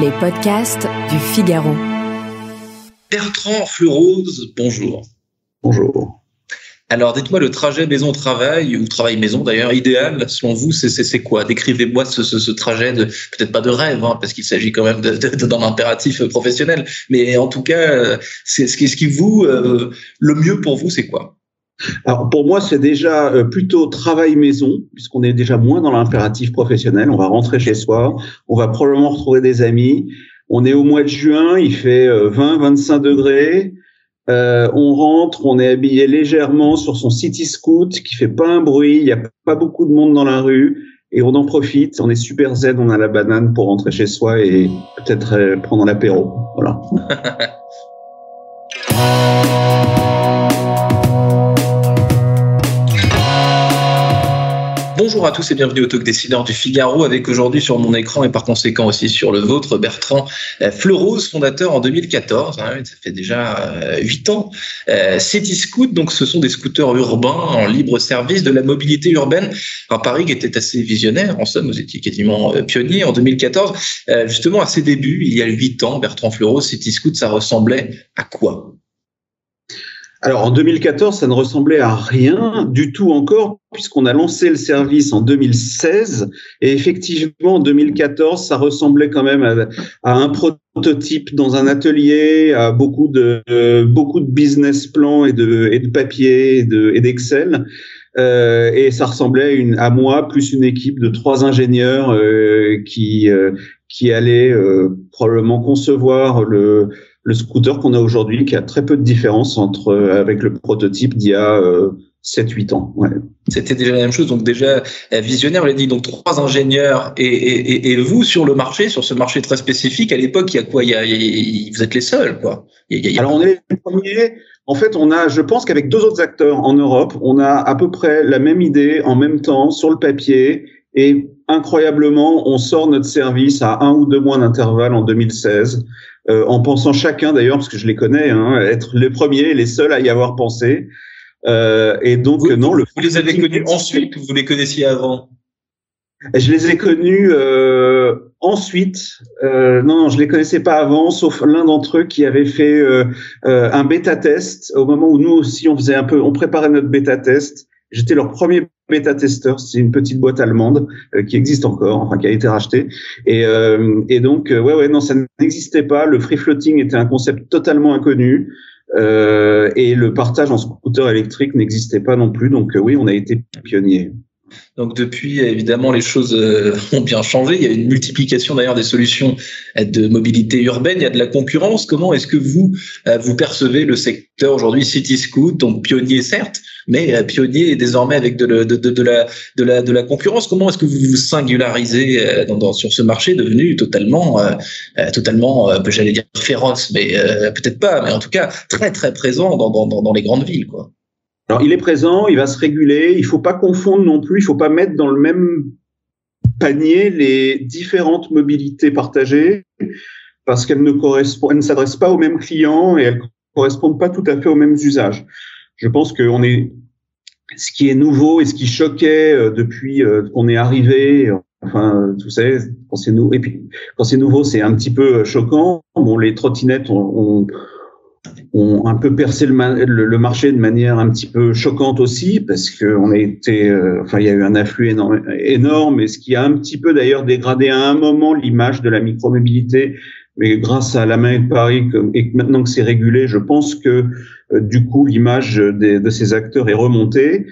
Les podcasts du Figaro. Bertrand Fleurose, bonjour. Bonjour. Alors, dites-moi, le trajet maison-travail, ou travail-maison d'ailleurs, idéal, selon vous, c'est quoi? Décrivez-moi ce trajet, peut-être pas de rêve, parce qu'il s'agit quand même d'un impératif professionnel, mais en tout cas, ce qui vous, le mieux pour vous, c'est quoi? Alors pour moi, c'est déjà plutôt travail-maison, puisqu'on est déjà moins dans l'impératif professionnel. On va rentrer chez soi, on va probablement retrouver des amis. On est au mois de juin, il fait 20-25 degrés. On rentre, on est habillé légèrement sur son city scoot qui fait pas un bruit, il n'y a pas beaucoup de monde dans la rue et on en profite. On est super zen, on a la banane pour rentrer chez soi et peut-être prendre l'apéro. Voilà. Bonjour à tous et bienvenue au Talk Décideur du Figaro, avec aujourd'hui sur mon écran et par conséquent aussi sur le vôtre, Bertrand Fleurose, fondateur en 2014, ça fait déjà 8 ans. Cityscoot, donc ce sont des scooters urbains en libre service de la mobilité urbaine. Alors Paris qui était assez visionnaire, en somme, vous étiez quasiment pionnier en 2014. Justement à ses débuts, il y a 8 ans, Bertrand Fleurose, Cityscoot, ça ressemblait à quoi ? Alors, en 2014, ça ne ressemblait à rien du tout encore, puisqu'on a lancé le service en 2016. Et effectivement, en 2014, ça ressemblait quand même à un prototype dans un atelier, à beaucoup de business plans et de papier et d'Excel. Et ça ressemblait à moi, plus une équipe de 3 ingénieurs qui allaient probablement concevoir le scooter qu'on a aujourd'hui, qui a très peu de différence avec le prototype d'il y a 7-8 ans. Ouais. C'était déjà la même chose, donc déjà visionnaire, on l'a dit, donc 3 ingénieurs et vous sur le marché, sur ce marché très spécifique. À l'époque, il y a quoi? Vous êtes les seuls, quoi. Alors, on est les premiers. En fait, je pense qu'avec 2 autres acteurs en Europe, on a à peu près la même idée en même temps sur le papier et incroyablement, on sort notre service à 1 ou 2 mois d'intervalle en 2016. En pensant chacun d'ailleurs, parce que je les connais, être les premiers et les seuls à y avoir pensé. Et donc vous les avez connus ensuite ou vous les connaissiez avant? Je les ai connus ensuite. Non, je les connaissais pas avant, sauf l'un d'entre eux qui avait fait un bêta-test au moment où nous aussi on préparait notre bêta-test. J'étais leur premier bêta-testeur. C'est une petite boîte allemande qui existe encore, enfin qui a été rachetée. Et donc, non, ça n'existait pas. Le free floating était un concept totalement inconnu. Et le partage en scooter électrique n'existait pas non plus. Donc, oui, on a été pionniers. Donc depuis, évidemment, les choses ont bien changé. Il y a une multiplication d'ailleurs des solutions de mobilité urbaine. Il y a de la concurrence. Comment est-ce que vous percevez le secteur aujourd'hui Cityscoot, donc pionnier certes, mais pionnier désormais avec de la concurrence. Comment est-ce que vous vous singularisez sur ce marché devenu totalement, j'allais dire féroce, mais peut-être pas, mais en tout cas très très présent dans les grandes villes, quoi. Alors, il est présent, il va se réguler. Il faut pas confondre non plus. Il faut pas mettre dans le même panier les différentes mobilités partagées parce qu'elles ne s'adressent pas aux mêmes clients et elles correspondent pas tout à fait aux mêmes usages. Je pense que ce qui est nouveau et ce qui choquait depuis qu'on est arrivé, enfin, vous savez, quand c'est nouveau, c'est un petit peu choquant. Bon, les trottinettes ont un peu percé le marché de manière un petit peu choquante aussi, parce que il y a eu un afflux énorme, et ce qui a un petit peu d'ailleurs dégradé à un moment l'image de la micromobilité. Mais grâce à la Main de Paris, et maintenant que c'est régulé, je pense que du coup l'image de ces acteurs est remontée.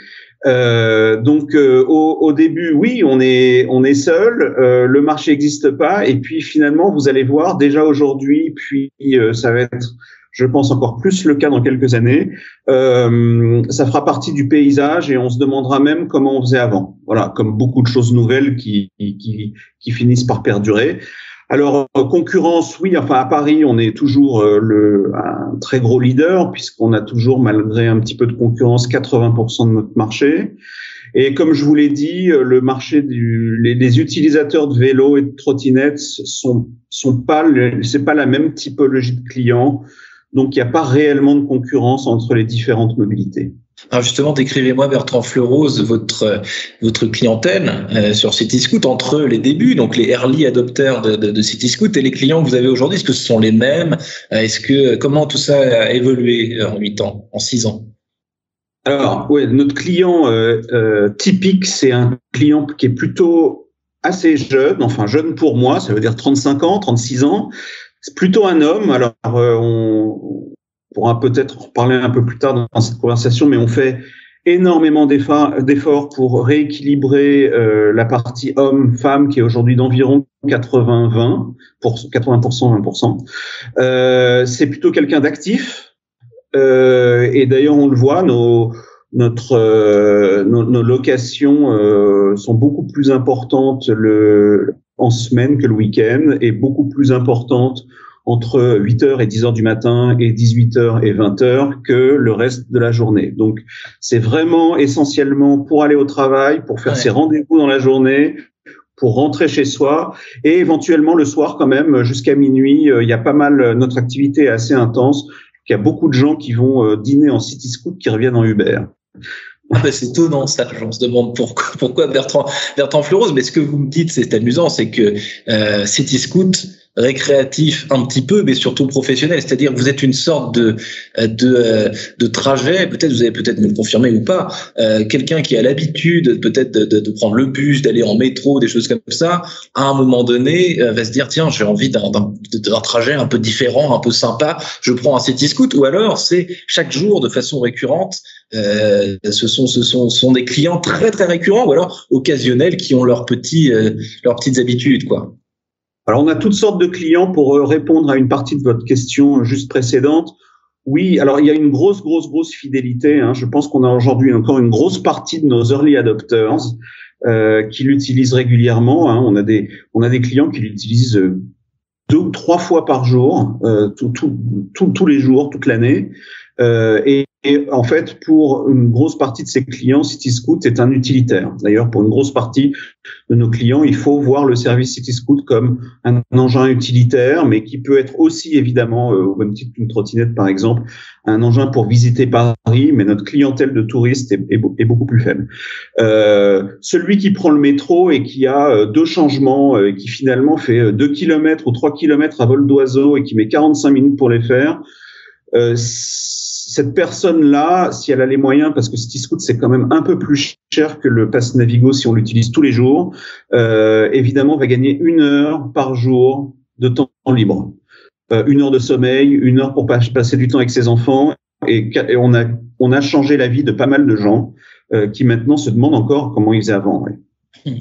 Donc au début, oui, on est seul, le marché n'existe pas, et puis finalement vous allez voir déjà aujourd'hui, puis ça va être, je pense, encore plus le cas dans quelques années. Ça fera partie du paysage et on se demandera même comment on faisait avant. Voilà, comme beaucoup de choses nouvelles qui finissent par perdurer. Alors, concurrence, oui, enfin, à Paris, on est toujours un très gros leader puisqu'on a toujours, malgré un petit peu de concurrence, 80% de notre marché. Et comme je vous l'ai dit, le marché les utilisateurs de vélos et de trottinettes c'est pas la même typologie de clients Donc, il n'y a pas réellement de concurrence entre les différentes mobilités. Alors justement, décrivez-moi, Bertrand Fleurose, votre clientèle sur Cityscoot entre les débuts, donc les early adopters de Cityscoot, et les clients que vous avez aujourd'hui. Est-ce que ce sont les mêmes? Comment tout ça a évolué en 8 ans, en 6 ans? Alors, ouais, notre client typique, c'est un client qui est plutôt assez jeune, enfin jeune pour moi, ça veut dire 35 ans, 36 ans. C'est plutôt un homme. Alors, on pourra peut-être en reparler un peu plus tard dans cette conversation, mais on fait énormément d'efforts pour rééquilibrer la partie homme-femme qui est aujourd'hui d'environ 80-20, pour 80%, 20%. C'est plutôt quelqu'un d'actif. Et d'ailleurs, on le voit, nos locations sont beaucoup plus importantes en semaine que le week-end, et beaucoup plus importantes entre 8h et 10h du matin et 18h et 20h que le reste de la journée. Donc, c'est vraiment essentiellement pour aller au travail, pour faire ses rendez-vous dans la journée, pour rentrer chez soi, et éventuellement le soir quand même jusqu'à minuit. Il y a pas mal, notre activité est assez intense. Il y a beaucoup de gens qui vont dîner en Cityscoot qui reviennent en Uber. C'est étonnant ça, on se demande pourquoi Bertrand Fleurose, mais ce que vous me dites, c'est amusant, c'est que Cityscoot récréatif un petit peu, mais surtout professionnel, c'est-à-dire que vous êtes une sorte de trajet, peut-être vous allez peut-être me le confirmer ou pas, quelqu'un qui a l'habitude peut-être de prendre le bus, d'aller en métro, des choses comme ça, à un moment donné va se dire tiens, j'ai envie d'un trajet un peu différent, un peu sympa, je prends un Cityscoot. Ou alors c'est chaque jour de façon récurrente, ce sont des clients très très récurrents, ou alors occasionnels, qui ont leurs petites habitudes, quoi. Alors, on a toutes sortes de clients. Pour répondre à une partie de votre question juste précédente. Oui, alors il y a une grosse fidélité. Je pense qu'on a aujourd'hui encore une grosse partie de nos early adopters qui l'utilisent régulièrement. On a des clients qui l'utilisent 2 ou 3 fois par jour, tous les jours, toute l'année. Et en fait, pour une grosse partie de ces clients, Cityscoot est un utilitaire. D'ailleurs, pour une grosse partie de nos clients, il faut voir le service Cityscoot comme un engin utilitaire, mais qui peut être aussi, évidemment, au même titre qu'une trottinette, par exemple, un engin pour visiter Paris, mais notre clientèle de touristes est beaucoup plus faible. Celui qui prend le métro et qui a 2 changements, qui finalement fait 2 km ou 3 km à vol d'oiseau et qui met 45 minutes pour les faire, cette personne-là, si elle a les moyens, parce que Cityscoot c'est quand même un peu plus cher que le Pass Navigo si on l'utilise tous les jours, évidemment va gagner 1 heure par jour de temps libre, 1 heure de sommeil, 1 heure pour passer du temps avec ses enfants, et on a changé la vie de pas mal de gens qui maintenant se demandent encore comment ils faisaient avant. Ouais.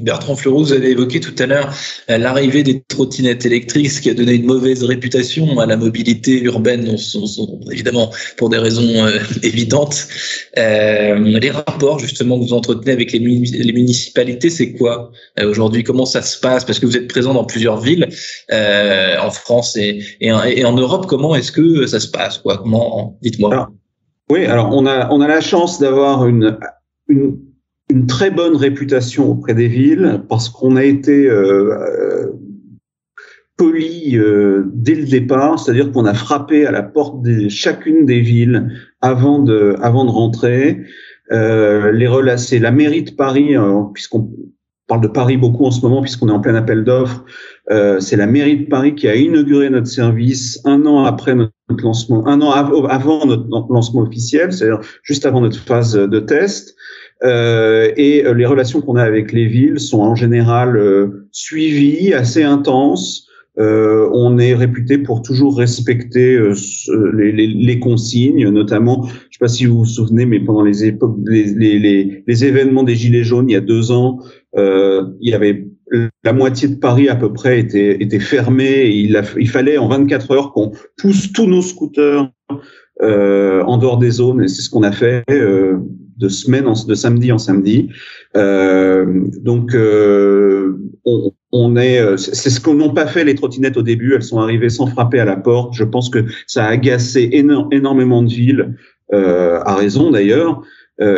Bertrand Fleurose, vous avez évoqué tout à l'heure l'arrivée des trottinettes électriques, ce qui a donné une mauvaise réputation à la mobilité urbaine, évidemment pour des raisons évidentes. Les rapports justement que vous entretenez avec les municipalités, c'est quoi aujourd'hui? Comment ça se passe? Parce que vous êtes présent dans plusieurs villes en France et en Europe. Comment est-ce que ça se passe, quoi? Dites-moi. Alors on a la chance d'avoir une très bonne réputation auprès des villes, parce qu'on a été poli dès le départ, c'est-à-dire qu'on a frappé à la porte de chacune des villes avant de rentrer. C'est la mairie de Paris, puisqu'on parle de Paris beaucoup en ce moment, puisqu'on est en plein appel d'offres. C'est la mairie de Paris qui a inauguré notre service 1 an après notre lancement, 1 an avant notre lancement officiel, c'est-à-dire juste avant notre phase de test. Et les relations qu'on a avec les villes sont en général suivies, assez intenses. On est réputé pour toujours respecter les consignes, notamment, je sais pas si vous vous souvenez, mais pendant les événements des Gilets jaunes il y a 2 ans, il y avait la moitié de Paris à peu près était fermée, et il fallait en 24 heures qu'on pousse tous nos scooters en dehors des zones, et c'est ce qu'on a fait de samedi en samedi. Donc c'est ce que n'ont pas fait les trottinettes au début. Elles sont arrivées sans frapper à la porte. Je pense que ça a agacé énormément de villes, à raison d'ailleurs.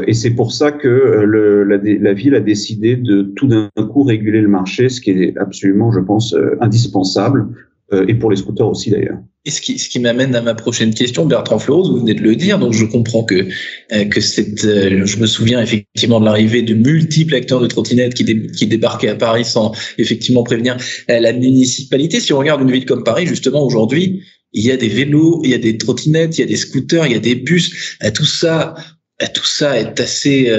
Et c'est pour ça que la ville a décidé de tout d'un coup réguler le marché, ce qui est absolument, je pense, indispensable. et pour les scooters aussi d'ailleurs. Et ce qui m'amène à ma prochaine question, Bertrand Fleurot, vous venez de le dire, donc je comprends que je me souviens effectivement de l'arrivée de multiples acteurs de trottinettes qui débarquaient à Paris sans effectivement prévenir la municipalité. Si on regarde une ville comme Paris, justement aujourd'hui, il y a des vélos, il y a des trottinettes, il y a des scooters, il y a des bus. Tout ça est assez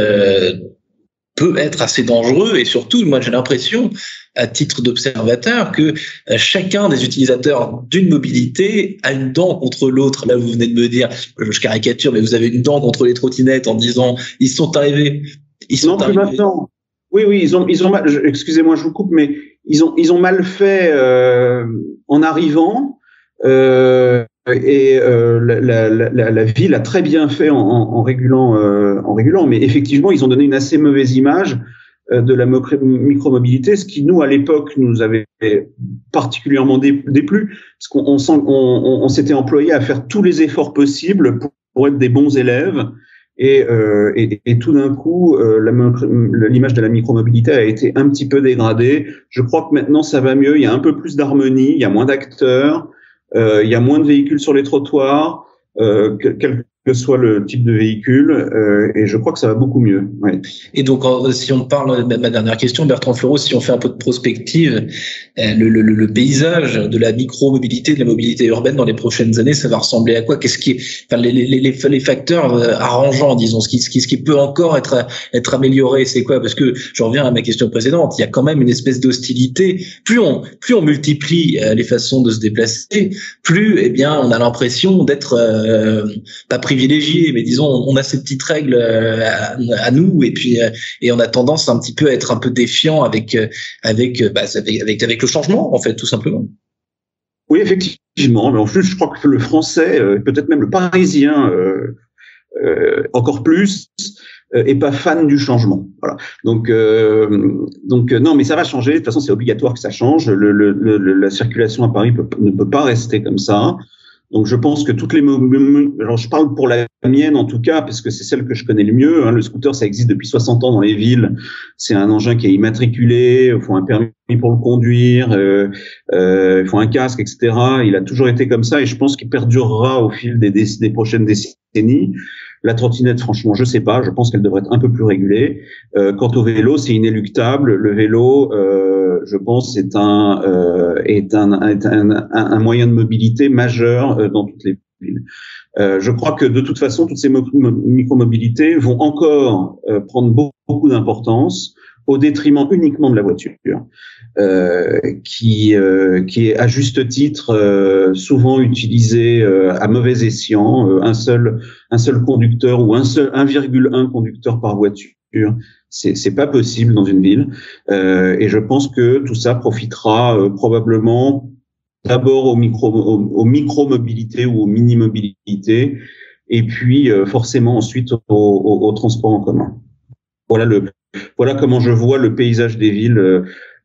peut être assez dangereux, et surtout, moi j'ai l'impression, à titre d'observateur, que chacun des utilisateurs d'une mobilité a une dent contre l'autre. Là, vous venez de me dire, je caricature, mais vous avez une dent contre les trottinettes en disant ils sont arrivés. Plus maintenant. Oui, ils ont mal. Excusez-moi, je vous coupe, mais ils ont mal fait en arrivant. La ville a très bien fait en régulant, mais effectivement, ils ont donné une assez mauvaise image de la micromobilité, ce qui, nous, à l'époque, nous avait particulièrement déplu, parce qu'on s'était employé à faire tous les efforts possibles pour être des bons élèves, et tout d'un coup, l'image de la micromobilité a été un petit peu dégradée. Je crois que maintenant, ça va mieux, il y a un peu plus d'harmonie, il y a moins d'acteurs, il y a moins de véhicules sur les trottoirs, quel que soit le type de véhicule, et je crois que ça va beaucoup mieux. Ouais. Et donc, si on parle de ma dernière question, Bertrand Fleurot, si on fait un peu de prospective, le paysage de la micro-mobilité, de la mobilité urbaine dans les prochaines années, ça va ressembler à quoi? Qu'est-ce qui est, enfin, les facteurs arrangeants, disons, ce qui peut encore être amélioré, c'est quoi? Parce que je reviens à ma question précédente, il y a quand même une espèce d'hostilité. Plus on multiplie les façons de se déplacer, plus, eh bien, on a l'impression d'être pas privilégié, mais disons, on a ces petites règles à nous, et puis et on a tendance un petit peu à être un peu défiant avec le changement, en fait, tout simplement. Oui, effectivement. Mais en plus, je crois que le français, peut-être même le parisien, encore plus, est pas fan du changement. Voilà. Donc non, mais ça va changer. De toute façon, c'est obligatoire que ça change. La circulation à Paris ne peut pas rester comme ça. Donc, je pense que toutes les alors je parle pour la mienne en tout cas, parce que c'est celle que je connais le mieux. Le scooter, ça existe depuis 60 ans dans les villes. C'est un engin qui est immatriculé. Il faut un permis pour le conduire. Il faut un casque, etc. Il a toujours été comme ça, et je pense qu'il perdurera au fil des prochaines décennies. La trottinette, franchement, je sais pas. Je pense qu'elle devrait être un peu plus régulée. Quant au vélo, c'est inéluctable. Le vélo, je pense, est un moyen de mobilité majeur dans toutes les villes. Je crois que de toute façon, toutes ces micromobilités vont encore prendre beaucoup d'importance, au détriment uniquement de la voiture, qui est à juste titre souvent utilisée à mauvais escient. Un seul conducteur ou 1,1 conducteur par voiture, c'est pas possible dans une ville. Et je pense que tout ça profitera probablement d'abord aux micro-mobilités ou aux mini-mobilités, et puis forcément ensuite au transport en commun. Voilà comment je vois le paysage des villes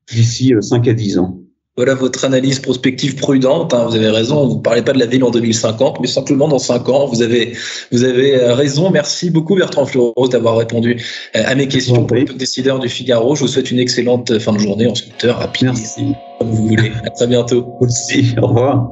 d'ici 5 à 10 ans. Voilà votre analyse prospective prudente. Vous avez raison. Vous ne parlez pas de la ville en 2050, mais simplement dans 5 ans. Vous avez raison. Merci beaucoup, Bertrand Fleurot, d'avoir répondu à mes questions pour le décideur du Figaro. Je vous souhaite une excellente fin de journée en scooter rapide. Merci. Comme vous voulez. À très bientôt. Aussi. Au revoir.